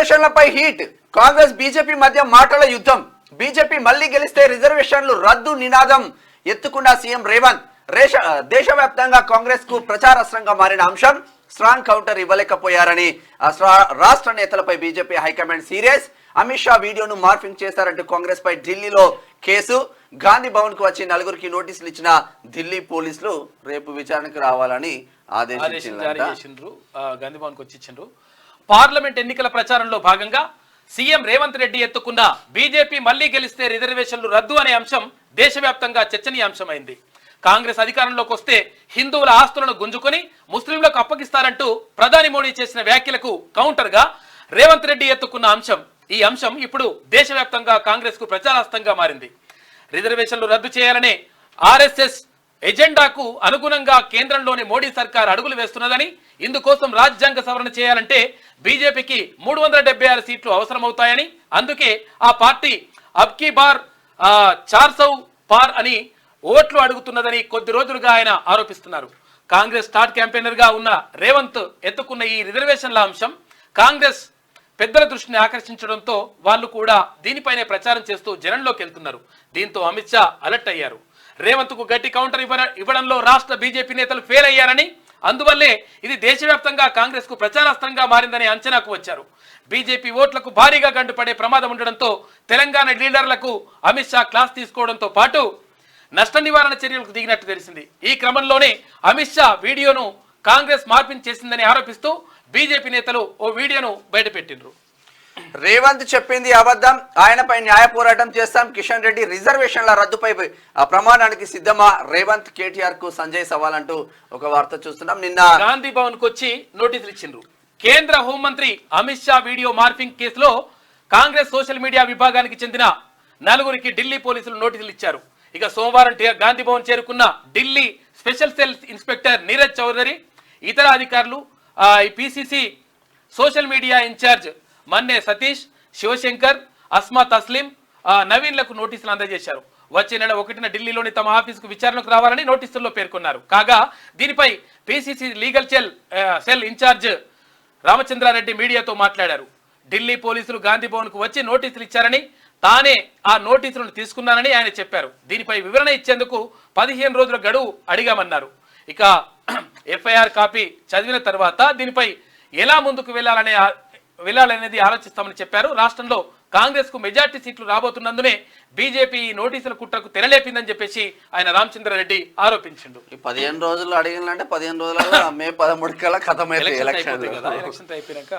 రిజర్వేషన్లపై heat Congress BJP మధ్య మాటల యుద్ధం. బీజేపీ మళ్లీ గెలిస్తే రిజర్వేషన్లు రద్దు నినాదం ఎత్తుకున్న సీఎం రేవంత్. దేశవ్యాప్తంగా కాంగ్రెస్ కు ప్రచారాస్త్రంగా మారిన అంశం. స్ట్రాంగ్ కౌంటర్ ఇవ్వలేకపోయారని రాష్ట్ర నేతలపై BJP high command serious. Amit Shah వీడియోను మార్ఫింగ్ చేశారంటూ కాంగ్రెస్ పై ఢిల్లీలో కేసు. గాంధీ భవన్ కు వచ్చి నలుగురికి నోటీసులు ఇచ్చిన ఢిల్లీ పోలీసులు రేపు విచారణకు రావాలని ఆదేశించారు. గాంధీ భవన్ కు వచ్చి ఇచ్చిండ్రు. పార్లమెంట్ ఎన్నికల ప్రచారంలో భాగంగా సీఎం రేవంత్ రెడ్డి ఎత్తుకున్న బీజేపీ మళ్లీ గెలిస్తే రిజర్వేషన్లు రద్దు అనే అంశం దేశవ్యాప్తంగా చర్చనీయాంశమైంది. కాంగ్రెస్ అధికారంలోకి వస్తే హిందువుల ఆస్తులను గుంజుకొని ముస్లింలకు అప్పగిస్తారంటూ ప్రధాని మోడీ చేసిన వ్యాఖ్యలకు కౌంటర్ గా రేవంత్ రెడ్డి ఎత్తుకున్న అంశం. ఈ అంశం ఇప్పుడు దేశవ్యాప్తంగా కాంగ్రెస్ కు ప్రచారాస్త్రంగా మారింది. రిజర్వేషన్లు రద్దు చేయాలనే ఆర్ఎస్ఎస్ ఎజెండాకు అనుగుణంగా కేంద్రంలోని మోడీ సర్కార్ అడుగులు వేస్తున్నదని, ఇందుకోసం రాజ్యాంగ సవరణ చేయాలంటే బీజేపీకి 376 సీట్లు అవసరమవుతాయని, అందుకే ఆ పార్టీ అబ్కీ బార్ 400 పార్ అని ఓట్లు అడుగుతున్నదని కొద్ది రోజులుగా ఆయన ఆరోపిస్తున్నారు. కాంగ్రెస్ స్టార్ క్యాంపెయినర్ గా ఉన్న రేవంత్ ఎత్తుకున్న ఈ రిజర్వేషన్ల అంశం కాంగ్రెస్ పెద్దల దృష్టిని ఆకర్షించడంతో వాళ్ళు కూడా దీనిపైనే ప్రచారం చేస్తూ జనంలోకి వెళ్తున్నారు. దీంతో అమిత్ షా అలర్ట్ అయ్యారు. రేవంత్ కు గట్టి కౌంటర్ ఇవ్వడంలో రాష్ట్ర బీజేపీ నేతలు ఫెయిల్ అయ్యారని, అందువల్లే ఇది దేశవ్యాప్తంగా కాంగ్రెస్ కు ప్రచారాస్త్రంగా మారిందని అంచనాకు వచ్చారు. బీజేపీ ఓట్లకు భారీగా గంటుపడే ప్రమాదం ఉండడంతో తెలంగాణ లీడర్లకు అమిత్ షా క్లాస్ తీసుకోవడంతో పాటు నష్ట నివారణ చర్యలకు దిగినట్టు తెలిసింది. ఈ క్రమంలోనే అమిత్ షా వీడియోను కాంగ్రెస్ మార్పింగ్ చేసిందని ఆరోపిస్తూ బీజేపీ నేతలు ఓ వీడియోను బయటపెట్టిండ్రు. రేవంత్ చెప్పింది అబద్ధం, ఆయనపై న్యాయ పోరాటం చేస్తాం. కిషన్ రెడ్డి రిజర్వేషన్ల రద్దుపై ప్రమాణానికి సిద్ధమా? రేవంత్ కేటీఆర్ కు సంజయ్ సవాల్ అంటూ ఒక వార్త చూస్తున్నాం. నిన్న గాంధీ భవన్ కు వచ్చి నోటీసులు ఇచ్చిండ్రు. కేంద్ర హోంమంత్రి అమిత్ షా వీడియో మార్పింగ్ కేసులో కాంగ్రెస్ సోషల్ మీడియా విభాగానికి చెందిన నలుగురికి ఢిల్లీ పోలీసులు నోటీసులు ఇచ్చారు. ఇక సోమవారం గాంధీ భవన్ చేరుకున్న Delhi special cell inspector Neeraj Chaudhary, ఇతర అధికారులు, PCC social media incharge Manne Satish, Shivshankar, Asma Taslim, నవీన్లకు నోటీసులు అందజేశారు. వచ్చే నెల 1న ఢిల్లీలోని తమ ఆఫీసుకు విచారణకు రావాలని నోటీసుల్లో పేర్కొన్నారు. కాగా దీనిపై PCC legal cell incharge Ramachandra Reddy మీడియాతో మాట్లాడారు. ఢిల్లీ పోలీసులు గాంధీ భవన్ కు వచ్చి నోటీసులు ఇచ్చారని, తానే ఆ నోటీసులను తీసుకున్నానని ఆయన చెప్పారు. దీనిపై వివరణ ఇచ్చేందుకు 15 రోజుల గడువు అడిగామన్నారు. ఇక ఎఫ్ఐఆర్ కాపీ చదివిన తర్వాత దీనిపై ఎలా ముందుకు వెళ్లాలనేది ఆలోచిస్తామని చెప్పారు. రాష్ట్రంలో కాంగ్రెస్ కు మెజార్టీ సీట్లు రాబోతున్నందునే బీజేపీ నోటీసుల కుట్రకు తెరలేపిందని చెప్పేసి ఆయన రామచంద్రారెడ్డి ఆరోపించిండు. 15 రోజులు అడిగినంటే 15 రోజులలో మే 13 కల్లా ఖతం అయితే ఎలక్షన్ అయిపోయినాక